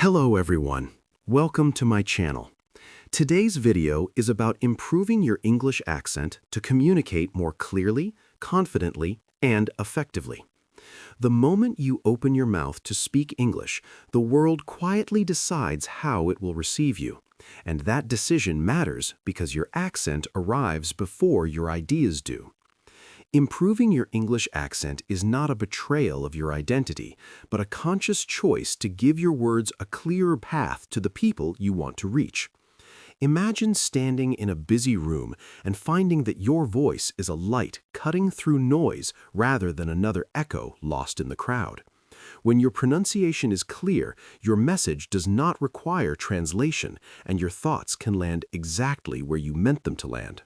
Hello everyone, welcome to my channel. Today's video is about improving your English accent to communicate more clearly, confidently, and effectively. The moment you open your mouth to speak English, the world quietly decides how it will receive you. And that decision matters because your accent arrives before your ideas do. Improving your English accent is not a betrayal of your identity, but a conscious choice to give your words a clearer path to the people you want to reach. Imagine standing in a busy room and finding that your voice is a light cutting through noise rather than another echo lost in the crowd. When your pronunciation is clear, your message does not require translation, and your thoughts can land exactly where you meant them to land.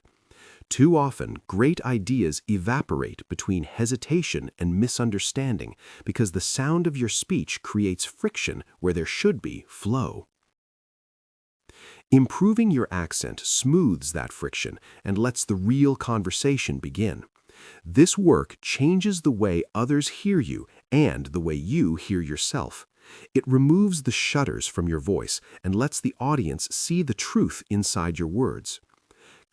Too often, great ideas evaporate between hesitation and misunderstanding because the sound of your speech creates friction where there should be flow. Improving your accent smooths that friction and lets the real conversation begin. This work changes the way others hear you and the way you hear yourself. It removes the shutters from your voice and lets the audience see the truth inside your words.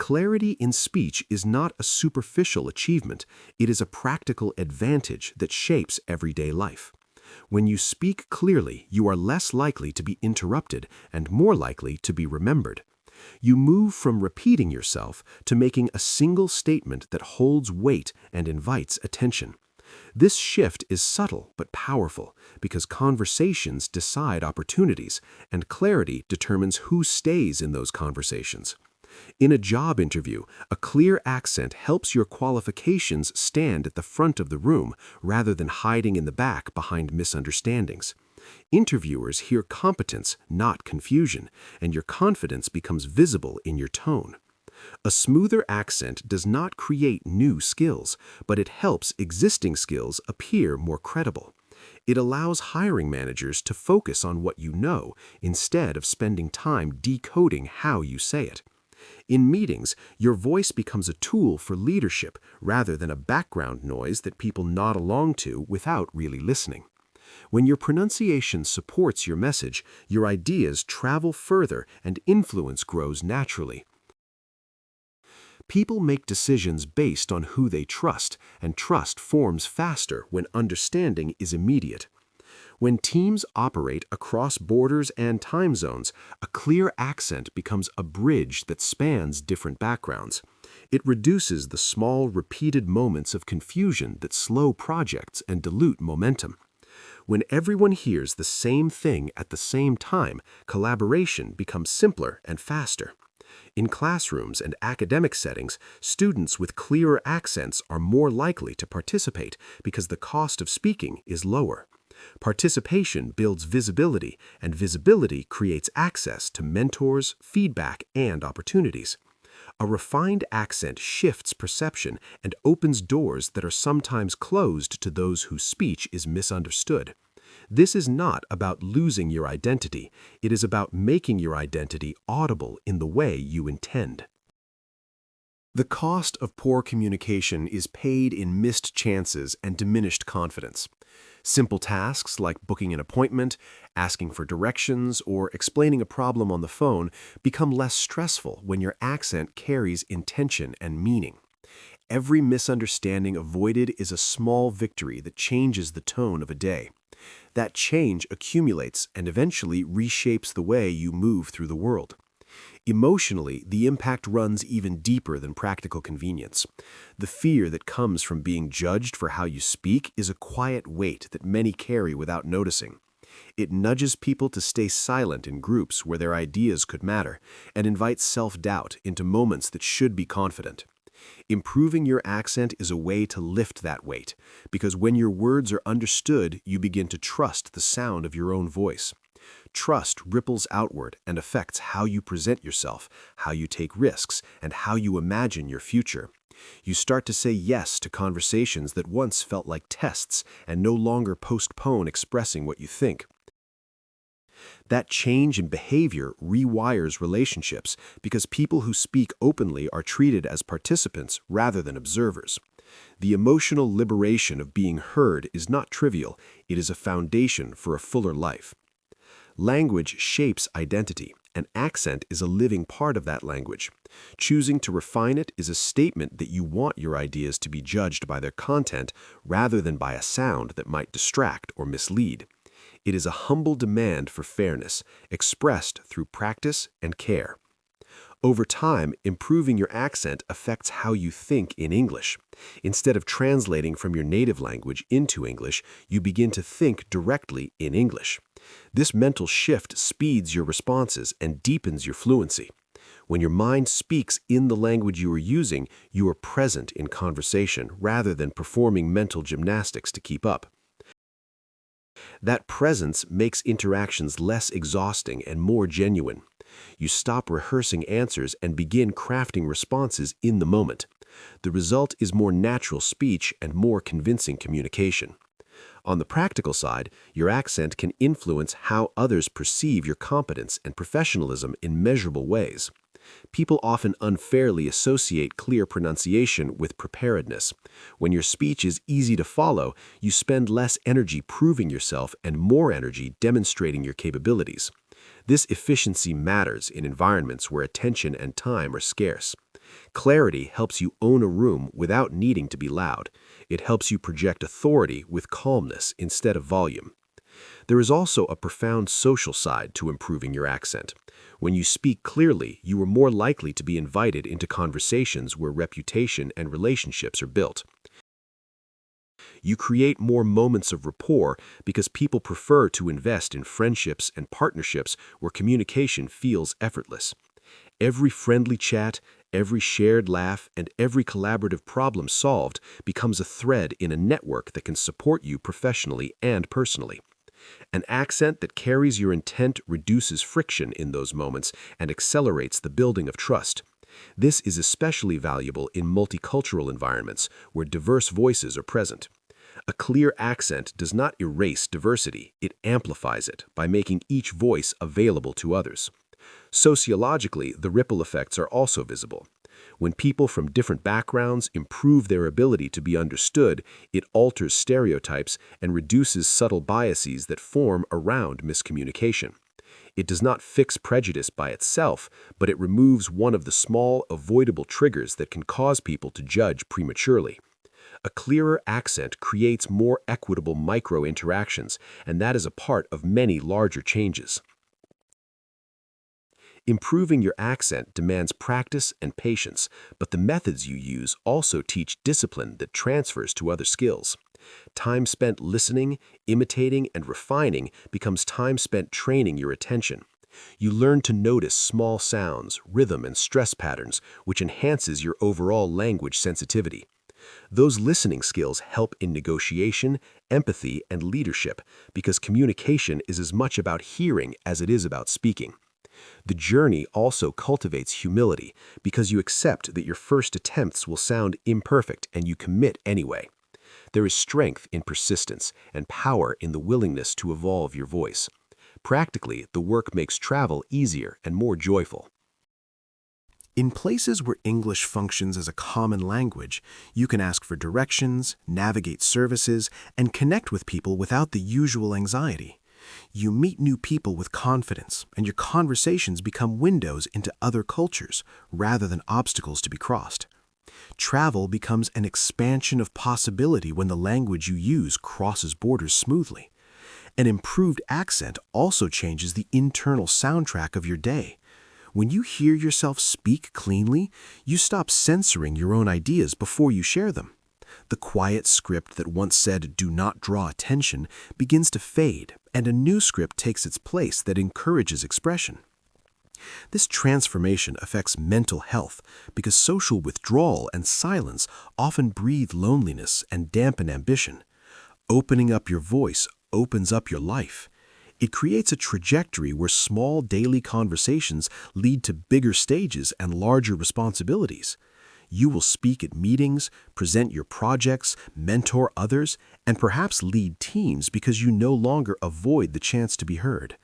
Clarity in speech is not a superficial achievement, it is a practical advantage that shapes everyday life. When you speak clearly, you are less likely to be interrupted and more likely to be remembered. You move from repeating yourself to making a single statement that holds weight and invites attention. This shift is subtle but powerful because conversations decide opportunities, and clarity determines who stays in those conversations. In a job interview, a clear accent helps your qualifications stand at the front of the room rather than hiding in the back behind misunderstandings. Interviewers hear competence, not confusion, and your confidence becomes visible in your tone. A smoother accent does not create new skills, but it helps existing skills appear more credible. It allows hiring managers to focus on what you know instead of spending time decoding how you say it. In meetings, your voice becomes a tool for leadership rather than a background noise that people nod along to without really listening. When your pronunciation supports your message, your ideas travel further and influence grows naturally. People make decisions based on who they trust, and trust forms faster when understanding is immediate. When teams operate across borders and time zones, a clear accent becomes a bridge that spans different backgrounds. It reduces the small, repeated moments of confusion that slow projects and dilute momentum. When everyone hears the same thing at the same time, collaboration becomes simpler and faster. In classrooms and academic settings, students with clearer accents are more likely to participate because the cost of speaking is lower. Participation builds visibility, and visibility creates access to mentors, feedback, and opportunities. A refined accent shifts perception and opens doors that are sometimes closed to those whose speech is misunderstood. This is not about losing your identity. It is about making your identity audible in the way you intend. The cost of poor communication is paid in missed chances and diminished confidence. Simple tasks like booking an appointment, asking for directions, or explaining a problem on the phone become less stressful when your accent carries intention and meaning. Every misunderstanding avoided is a small victory that changes the tone of a day. That change accumulates and eventually reshapes the way you move through the world. Emotionally, the impact runs even deeper than practical convenience. The fear that comes from being judged for how you speak is a quiet weight that many carry without noticing. It nudges people to stay silent in groups where their ideas could matter, and invites self-doubt into moments that should be confident. Improving your accent is a way to lift that weight, because when your words are understood, you begin to trust the sound of your own voice. Trust ripples outward and affects how you present yourself, how you take risks, and how you imagine your future. You start to say yes to conversations that once felt like tests and no longer postpone expressing what you think. That change in behavior rewires relationships because people who speak openly are treated as participants rather than observers. The emotional liberation of being heard is not trivial, it is a foundation for a fuller life. Language shapes identity, and accent is a living part of that language. Choosing to refine it is a statement that you want your ideas to be judged by their content rather than by a sound that might distract or mislead. It is a humble demand for fairness, expressed through practice and care. Over time, improving your accent affects how you think in English. Instead of translating from your native language into English, you begin to think directly in English. This mental shift speeds your responses and deepens your fluency. When your mind speaks in the language you are using, you are present in conversation rather than performing mental gymnastics to keep up. That presence makes interactions less exhausting and more genuine. You stop rehearsing answers and begin crafting responses in the moment. The result is more natural speech and more convincing communication. On the practical side, your accent can influence how others perceive your competence and professionalism in measurable ways. People often unfairly associate clear pronunciation with preparedness. When your speech is easy to follow, you spend less energy proving yourself and more energy demonstrating your capabilities. This efficiency matters in environments where attention and time are scarce. Clarity helps you own a room without needing to be loud. It helps you project authority with calmness instead of volume. There is also a profound social side to improving your accent. When you speak clearly, you are more likely to be invited into conversations where reputation and relationships are built. You create more moments of rapport because people prefer to invest in friendships and partnerships where communication feels effortless. Every friendly chat, every shared laugh, and every collaborative problem solved becomes a thread in a network that can support you professionally and personally. An accent that carries your intent reduces friction in those moments and accelerates the building of trust. This is especially valuable in multicultural environments where diverse voices are present. A clear accent does not erase diversity, it amplifies it by making each voice available to others. Sociologically, the ripple effects are also visible. When people from different backgrounds improve their ability to be understood, it alters stereotypes and reduces subtle biases that form around miscommunication. It does not fix prejudice by itself, but it removes one of the small, avoidable triggers that can cause people to judge prematurely. A clearer accent creates more equitable micro-interactions, and that is a part of many larger changes. Improving your accent demands practice and patience, but the methods you use also teach discipline that transfers to other skills. Time spent listening, imitating, and refining becomes time spent training your attention. You learn to notice small sounds, rhythm, and stress patterns, which enhances your overall language sensitivity. Those listening skills help in negotiation, empathy, and leadership because communication is as much about hearing as it is about speaking. The journey also cultivates humility because you accept that your first attempts will sound imperfect and you commit anyway. There is strength in persistence and power in the willingness to evolve your voice. Practically, the work makes travel easier and more joyful. In places where English functions as a common language, you can ask for directions, navigate services, and connect with people without the usual anxiety. You meet new people with confidence, and your conversations become windows into other cultures rather than obstacles to be crossed. Travel becomes an expansion of possibility when the language you use crosses borders smoothly. An improved accent also changes the internal soundtrack of your day. When you hear yourself speak cleanly, you stop censoring your own ideas before you share them. The quiet script that once said, "do not draw attention," begins to fade, and a new script takes its place that encourages expression. This transformation affects mental health because social withdrawal and silence often breathe loneliness and dampen ambition. Opening up your voice opens up your life. It creates a trajectory where small daily conversations lead to bigger stages and larger responsibilities. You will speak at meetings, present your projects, mentor others, and perhaps lead teams because you no longer avoid the chance to be heard.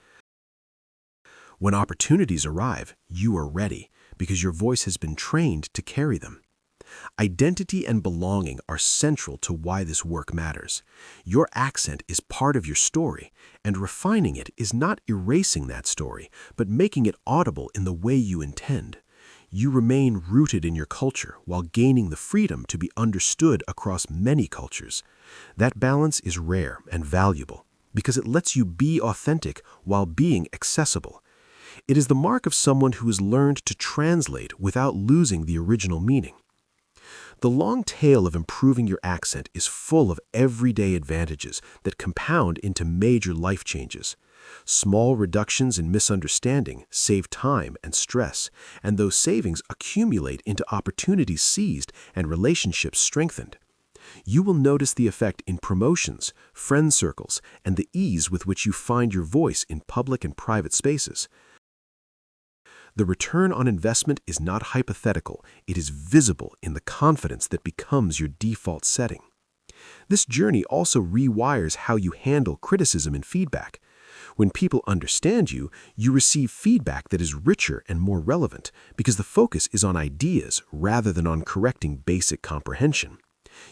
When opportunities arrive, you are ready because your voice has been trained to carry them. Identity and belonging are central to why this work matters. Your accent is part of your story, and refining it is not erasing that story, but making it audible in the way you intend. You remain rooted in your culture while gaining the freedom to be understood across many cultures. That balance is rare and valuable because it lets you be authentic while being accessible. It is the mark of someone who has learned to translate without losing the original meaning. The long tail of improving your accent is full of everyday advantages that compound into major life changes. Small reductions in misunderstanding save time and stress, and those savings accumulate into opportunities seized and relationships strengthened. You will notice the effect in promotions, friend circles, and the ease with which you find your voice in public and private spaces. The return on investment is not hypothetical, it is visible in the confidence that becomes your default setting. This journey also rewires how you handle criticism and feedback. When people understand you, you receive feedback that is richer and more relevant because the focus is on ideas rather than on correcting basic comprehension.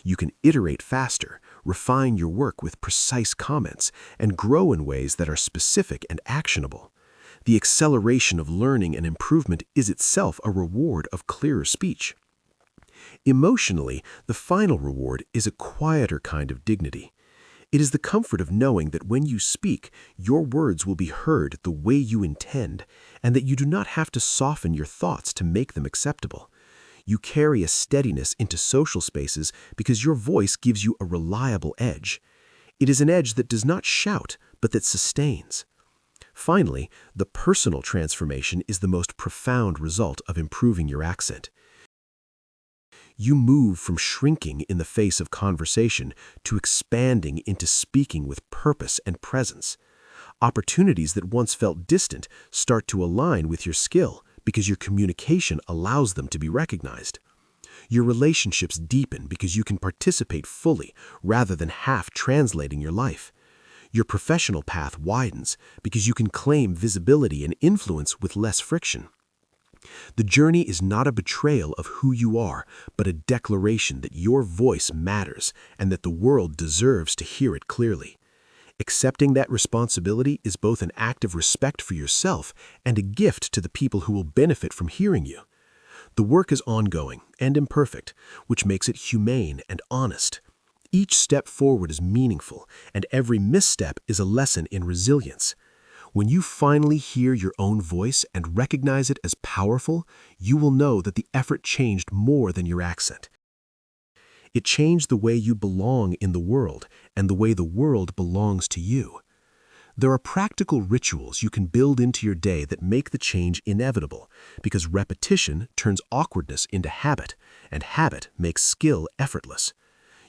You can iterate faster, refine your work with precise comments, and grow in ways that are specific and actionable. The acceleration of learning and improvement is itself a reward of clearer speech. Emotionally, the final reward is a quieter kind of dignity. It is the comfort of knowing that when you speak, your words will be heard the way you intend, and that you do not have to soften your thoughts to make them acceptable. You carry a steadiness into social spaces because your voice gives you a reliable edge. It is an edge that does not shout, but that sustains. Finally, the personal transformation is the most profound result of improving your accent. You move from shrinking in the face of conversation to expanding into speaking with purpose and presence. Opportunities that once felt distant start to align with your skill because your communication allows them to be recognized. Your relationships deepen because you can participate fully rather than half translating your life. Your professional path widens because you can claim visibility and influence with less friction. The journey is not a betrayal of who you are, but a declaration that your voice matters and that the world deserves to hear it clearly. Accepting that responsibility is both an act of respect for yourself and a gift to the people who will benefit from hearing you. The work is ongoing and imperfect, which makes it humane and honest. Each step forward is meaningful, and every misstep is a lesson in resilience. When you finally hear your own voice and recognize it as powerful, you will know that the effort changed more than your accent. It changed the way you belong in the world and the way the world belongs to you. There are practical rituals you can build into your day that make the change inevitable, because repetition turns awkwardness into habit, and habit makes skill effortless.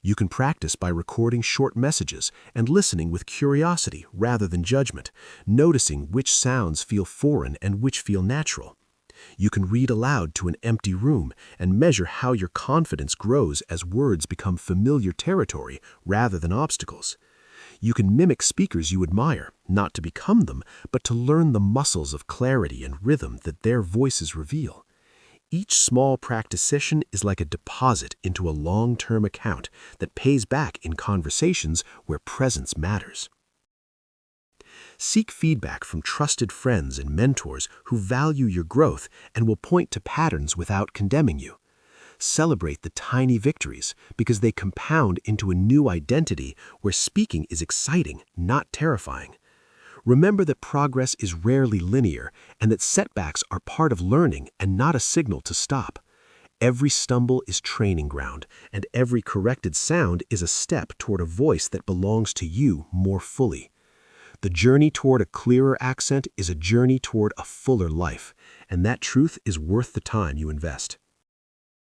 You can practice by recording short messages and listening with curiosity rather than judgment, noticing which sounds feel foreign and which feel natural. You can read aloud to an empty room and measure how your confidence grows as words become familiar territory rather than obstacles. You can mimic speakers you admire, not to become them, but to learn the muscles of clarity and rhythm that their voices reveal. Each small practice session is like a deposit into a long-term account that pays back in conversations where presence matters. Seek feedback from trusted friends and mentors who value your growth and will point to patterns without condemning you. Celebrate the tiny victories because they compound into a new identity where speaking is exciting, not terrifying. Remember that progress is rarely linear and that setbacks are part of learning and not a signal to stop. Every stumble is training ground, and every corrected sound is a step toward a voice that belongs to you more fully. The journey toward a clearer accent is a journey toward a fuller life, and that truth is worth the time you invest.